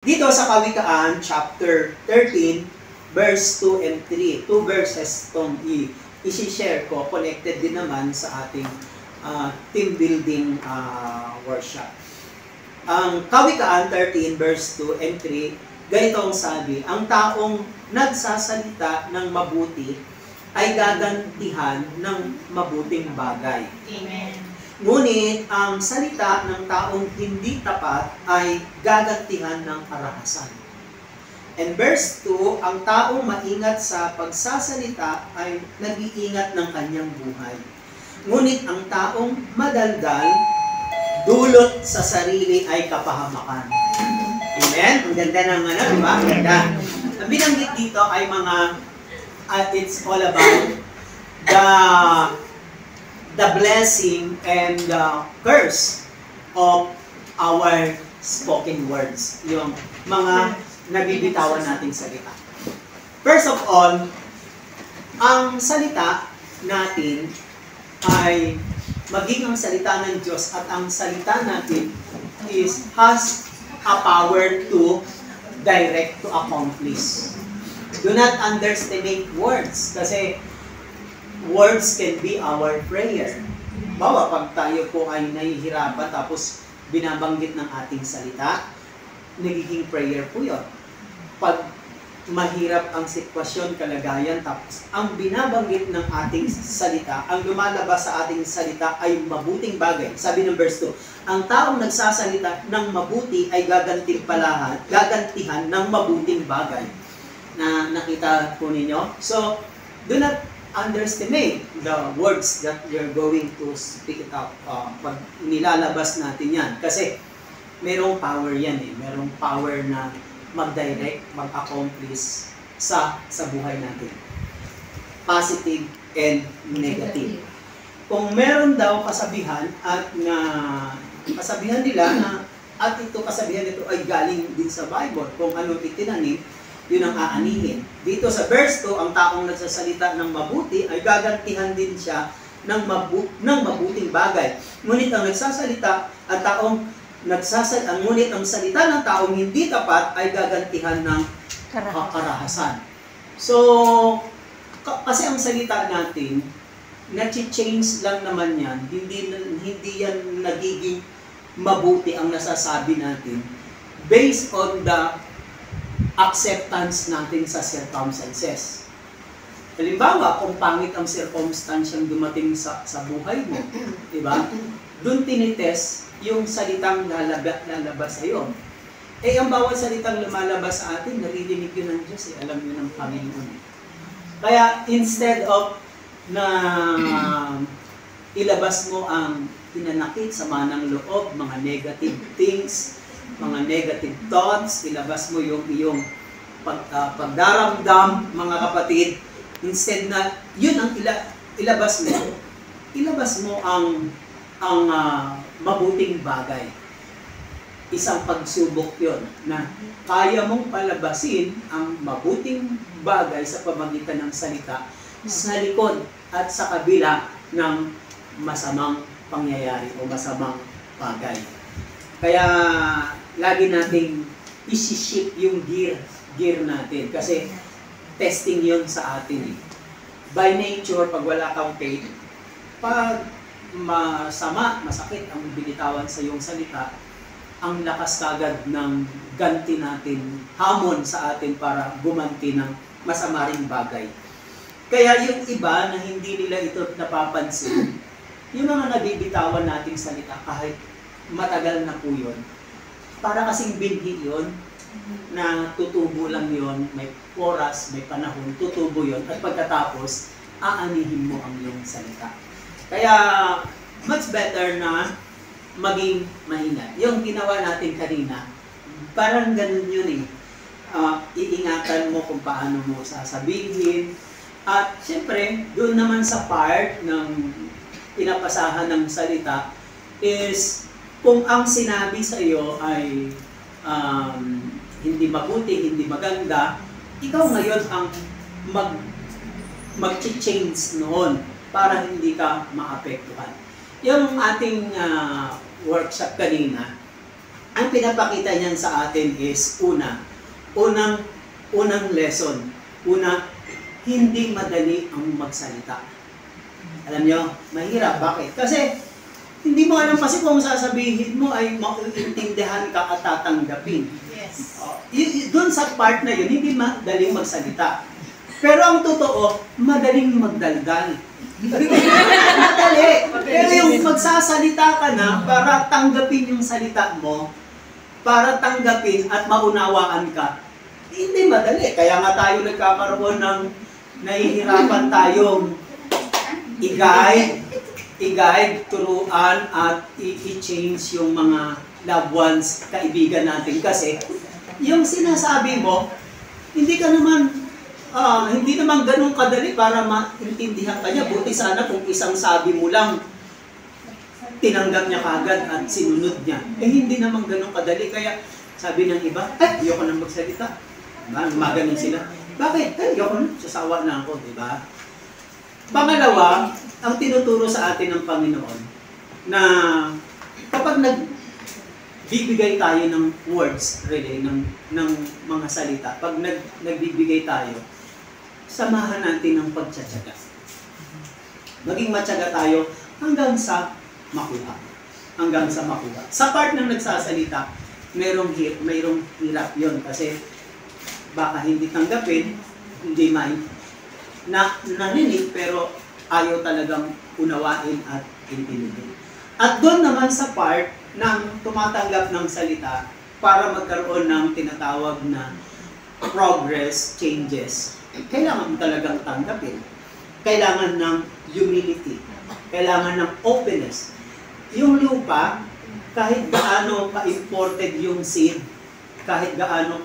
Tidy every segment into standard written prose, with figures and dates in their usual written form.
Dito sa Kawikaan, chapter 13, verse 2 and 3. Two verses itong i-share ko, connected din naman sa ating team building workshop. Ang Kawikaan 13, verse 2 and 3, ganito ang sabi, ang taong nagsasalita ng mabuti ay gagantihan ng mabuting bagay. Amen. Ngunit ang salita ng taong hindi tapat ay gagantihan ng karahasan. And verse 2, ang taong maingat sa pagsasalita ay nag-iingat ng kanyang buhay. Ngunit ang taong madaldal, dulot sa sarili ay kapahamakan. Amen? Ang ganda ng di ba? Ganda. Ang binanggit dito ay mga, it's all about the blessing and the curse of our spoken words. Yung mga nabibitawan nating salita. First of all, ang salita natin ay maging ang salita ng Diyos at ang salita natin has a power to direct, to accomplish. Do not underestimate words kasi words can be our prayer. Bawa, pag tayo po ay nahihirapan tapos binabanggit ng ating salita, nagiging prayer po yun. Pag mahirap ang sitwasyon, kalagayan, tapos ang binabanggit ng ating salita, ang lumalabas sa ating salita ay mabuting bagay. Sabi ng verse 2, ang taong nagsasalita ng mabuti ay gagantihan ng mabuting bagay. Na nakita po ninyo? So, do not underestimate the words that you're going to speak it out. Pag nilalabas natin yan. Kasi merong power yan eh. Merong power na mag-direct, mag-accomplish sa buhay natin. Positive and negative. Kung meron daw kasabihan at na kasabihan nila na at ito kasabihan nito ay galing din sa Bible. Kung anong itinanim, yun ang aanihin. Dito sa verse 2, ang taong nagsasalita ng mabuti ay gagantihan din siya ng mabuting bagay. Ngunit ang nagsasalita at ngunit ang salita ng taong hindi tapat ay gagantihan ng karahasan. So, kasi ang salita natin, na-change lang naman yan, hindi yan nagiging mabuti ang nasasabi natin based on the acceptance natin sa circumstances. Halimbawa, kung pangit ang circumstance yung dumating sa buhay mo, di ba? Doon tinitest yung salitang lalabas sa iyo. Eh, ang bawat salitang lumalabas sa atin, naririnig yun ng Diyos, alam yun ng Panginoon. Kaya, instead of na ilabas mo ang hinanakit, sama ng loob, mga negative things, mga negative thoughts, ilabas mo yung iyong pagdaramdam, mga kapatid, instead na yun ang ilabas mo ang mabuting bagay. Isang pagsubok yun na kaya mong palabasin ang mabuting bagay sa pamagitan ng salita sa likod at sa kabila ng masamang pangyayari o masamang bagay. Kaya lagi nating isi-shift yung gear natin kasi testing yon sa atin. By nature, pag wala kang faith, pag masakit ang binitawan sa iyong salita, ang lakas kagad ng ganti natin, hamon sa atin para gumanti ng masama ring bagay. Kaya yung iba na hindi nila ito napapansin, yung mga nabibitawan nating salita kahit matagal na po yun, para kasing binhi yun, na tutubo lang yun, may oras, may panahon, tutubo yun, at pagkatapos, aanihin mo ang iyong salita. Kaya, much better na maging maingat. Yung ginawa natin kanina, parang ganun yun eh. Iingatan mo kung paano mo sasabihin. At siyempre, doon naman sa part ng pinapasahan ng salita is kung ang sinabi sa iyo ay hindi mabuti, hindi maganda, ikaw ngayon ang mag-change noon para hindi ka maapektuhan. Yung ating workshop kanina, ang pinapakita niyan sa atin is unang lesson. Una, hindi madali ang magsalita. Alam nyo, mahirap. Bakit? Kasi hindi mo alam kasi kung sasabihin mo ay mauintindihan ka at tatanggapin. Yes. Doon sa part na yun, hindi madaling magsalita. Pero ang totoo, madaling magdaldal. Madali. Pero yung magsasalita ka na para tanggapin yung salita mo, para tanggapin at maunawaan ka, hindi madali. Kaya nga tayo nagkakaroon ng nahihirapan tayong i-guide, turuan, at i-change yung mga loved ones, kaibigan natin. Kasi yung sinasabi mo, hindi naman ganun kadali para maintindihan ka niya. Buti sana kung isang sabi mo lang, tinanggap niya kagad at sinunod niya. Hindi naman ganun kadali. Kaya sabi ng iba, ayoko nang magsalita. Diba? Maganon sila. Bakit? Ayoko na. Sasawa na ako. Diba? Pangalawa, ang tinuturo sa atin ng Panginoon na kapag nagbibigay tayo ng words, really, ng mga salita, pag nagbibigay tayo, samahan natin ng pagtsatsaga. Maging matyaga tayo hanggang sa makuha. Sa part ng nagsasalita, mayroong hirap yun kasi baka hindi tanggapin, hindi narinig, pero ayaw talagang unawain at intindihin. At doon naman sa part ng tumatanggap ng salita para magkaroon ng tinatawag na progress, changes, kailangan talagang tanggapin. Kailangan ng humility. Kailangan ng openness. Yung lupa, kahit gaano ka-imported yung seed, kahit gaano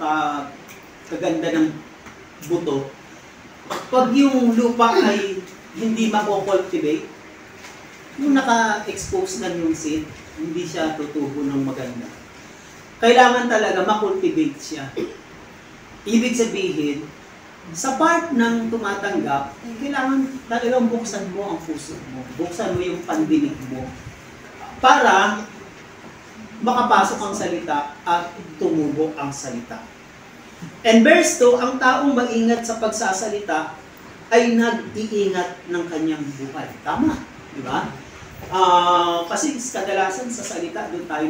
kaganda ng buto, pag yung lupa ay hindi mako-cultivate, yung naka-expose na yung seed, hindi siya tutubo ng maganda. Kailangan talaga makultivate siya. Ibig sabihin, sa part ng tumatanggap, kailangan talagang buksan mo ang puso mo. Buksan mo yung pandinig mo para makapasok ang salita at tumubo ang salita. And verse 2, ang taong maingat sa pagsasalita ay nag-iingat ng kanyang buhay. Tama, di ba? Kasi kadalasan sa salita, doon tayo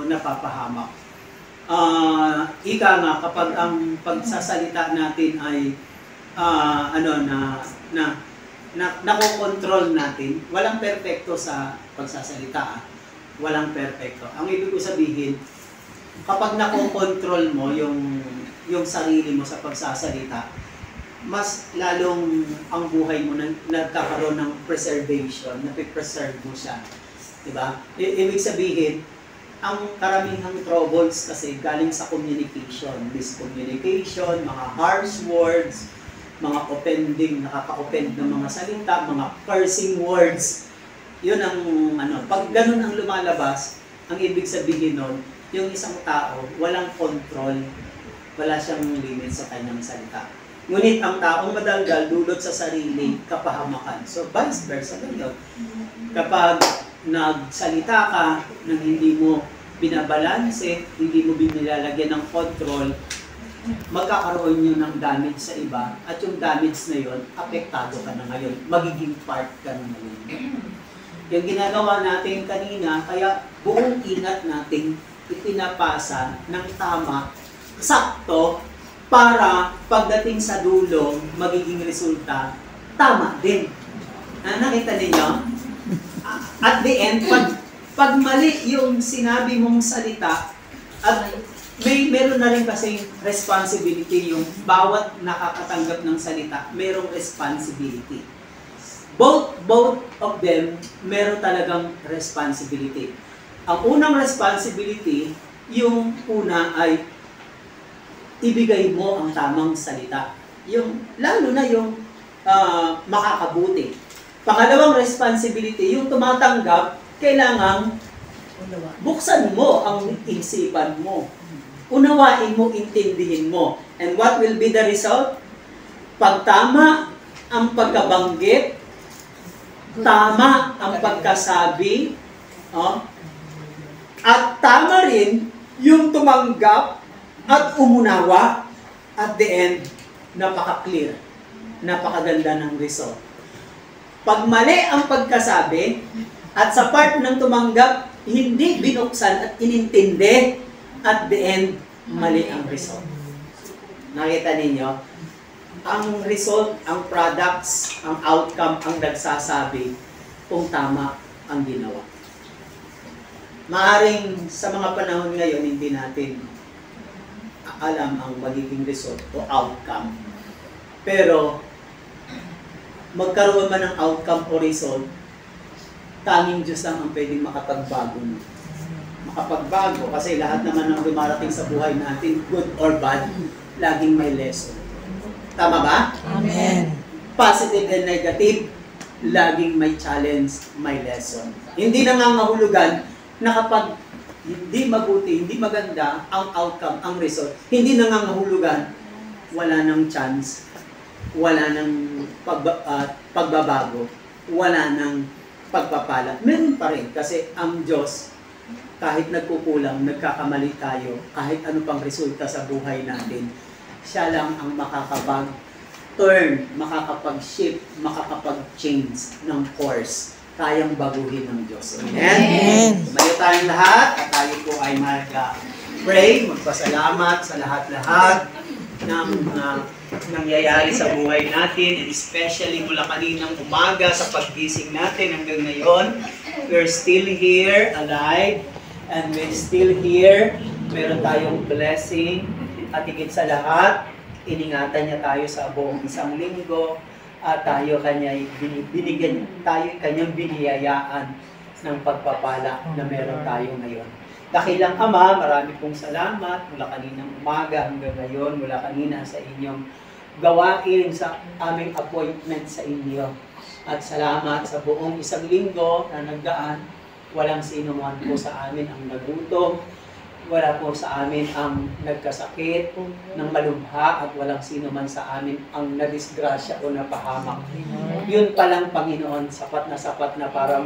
napapahamak. Ika nga, kapag ang pagsasalita natin ay nakokontrol natin, walang perpekto sa pagsasalita. Walang perpekto. Ang ibig ko sabihin, kapag nakokontrol mo yung sarili mo sa pagsasalita, mas lalong ang buhay mo nagkakaroon ng preservation, napipreserve mo siya. Diba? Ibig sabihin, ang karamihang troubles kasi galing sa communication, miscommunication, mga harsh words, mga offending, nakaka-offend ng mga salita, mga cursing words. Yun ang pag ganun ang lumalabas, ang ibig sabihin nun, yung isang tao, walang control, wala siyang limit sa kanyang salita. Ngunit ang taong madaldal dulot sa sarili, kapahamakan. So, vice versa lang yun. Kapag nagsalita ka nang hindi mo binabalanse, hindi mo binilalagyan ng control, magkakaroon yun ng damage sa iba, at yung damage na yun, apektado ka na ngayon, magiging part ka na ngayon. Yung ginagawa natin kanina, kaya buong ingat natin ipinapasa ng tama, sakto, para pagdating sa dulo, magiging resulta, tama din. Nakita ninyo? At the end, pag mali yung sinabi mong salita, at meron na rin kasi responsibility yung bawat nakakatanggap ng salita, merong responsibility. Both of them, meron talagang responsibility. Ang unang responsibility, yung una ay ibigay mo ang tamang salita. Lalo na yung makakabuti. Pangalawang responsibility, yung tumatanggap, kailangang buksan mo ang isipan mo. Unawain mo, intindihin mo. And what will be the result? Pag tama ang pagkabanggit, tama ang pagkasabi, Oh? At tama rin yung tumanggap at umunawa. At the end, napaka-clear. Napakaganda ng result. Pag mali ang pagkasabi, at sa part ng tumanggap, hindi binuksan at inintindi, at the end, mali ang result. Nakita ninyo? Ang result, ang products, ang outcome, ang nagsasabi kung tama ang ginawa. Maaring sa mga panahon ngayon, hindi natin alam ang magiging result o outcome. Pero, magkaroon man ng outcome o result, tanging Diyos lang ang pwedeng makapagbago. Makapagbago kasi lahat naman ng dumarating sa buhay natin, good or bad, laging may lesson. Tama ba? Amen. Positive and negative, laging may challenge, may lesson. Hindi nangangahulugan na kapag hindi mabuti, hindi maganda ang outcome, ang result, hindi nangangahulugan, wala nang chance, wala nang pagbabago, wala nang pagpapala. Meron pa rin kasi ang Diyos, kahit nagkukulang, nagkakamali tayo, kahit ano pang resulta sa buhay natin, siya lang ang makakapag-turn, makakapag-shift, makakapag-change ng course. Kayang baguhin ng Diyos. Amen? Amen. Tumayo tayong lahat at tayo po ay mag-pray, magpasalamat sa lahat-lahat ng nangyayari sa buhay natin, and especially mula kaninang umaga sa paggising natin hanggang ngayon. We're still here, alive, and we're still here. Meron tayong blessing at higit sa lahat, iningatan niya tayo sa buong isang linggo. At tayo kanya'y kanyang biniyayaan ng pagpapala na meron tayo ngayon. Dakilang Ama, marami pong salamat mula kaninang umaga hanggang ngayon, mula kanina sa inyong gawain sa aming appointment sa inyo. At salamat sa buong isang linggo na nagdaan, walang sino man po sa amin ang nagutom, wala po sa amin ang nagkasakit ng malubha, at walang sino man sa amin ang nadisgrasya o napahamak. Yun palang Panginoon, sapat na para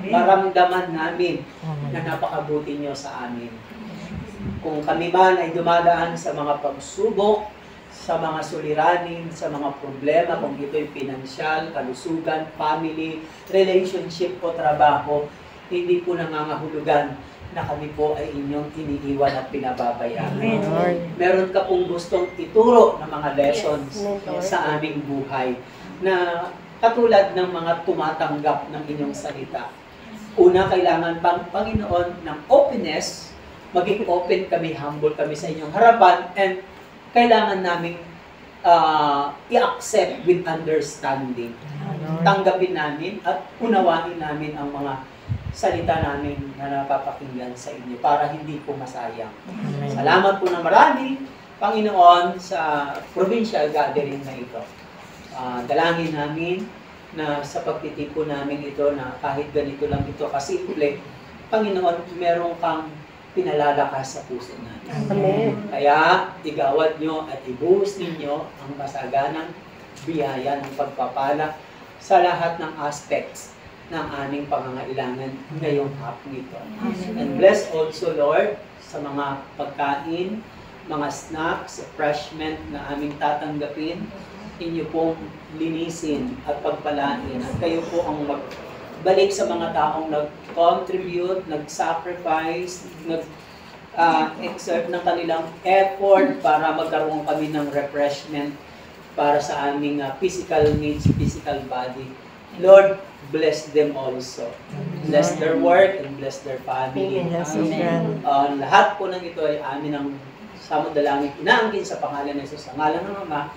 maramdaman namin na napakabuti nyo sa amin. Kung kami man ay dumadaan sa mga pagsubok, sa mga suliranin, sa mga problema, kung ito'y pinansyal, kalusugan, family, relationship o trabaho, hindi po nangangahulugan na kami po ay inyong iniiwan at pinababayaan. Meron ka pong gustong ituro ng mga lessons sa aming buhay na katulad ng mga tumatanggap ng inyong salita. Una, kailangan bang Panginoon ng openness, maging open kami, humble kami sa inyong harapan, and kailangan namin i-accept with understanding. Tanggapin namin at unawain namin ang mga salita namin na napapakinggan sa inyo para hindi po masayang. Salamat po na marami, Panginoon, sa provincial gathering na ito. Dalangin namin na sa pagtitipon namin ito na kahit ganito lang ito kasimple, Panginoon, meron kang pinalalakas sa puso natin. Amen. Kaya igawad nyo at ibuhos ninyo ang masaganang biyaya ng pagpapala sa lahat ng aspects ng aming pangangailangan ngayong hapon ito. And bless also, Lord, sa mga pagkain, mga snacks, refreshment na aming tatanggapin, inyo pong linisin at pagpalain. At kayo po ang magbalik sa mga taong nag-contribute, nag-sacrifice, nag-exert ng kanilang effort para magkaroon kami ng refreshment para sa aming physical needs, physical body. Lord, bless them also. Bless their work and bless their family. Amen. Lahat po ng ito ay amin ang samod dalangin inaangkin sa pangalan ng Jesus, sa ngalan ng Ama,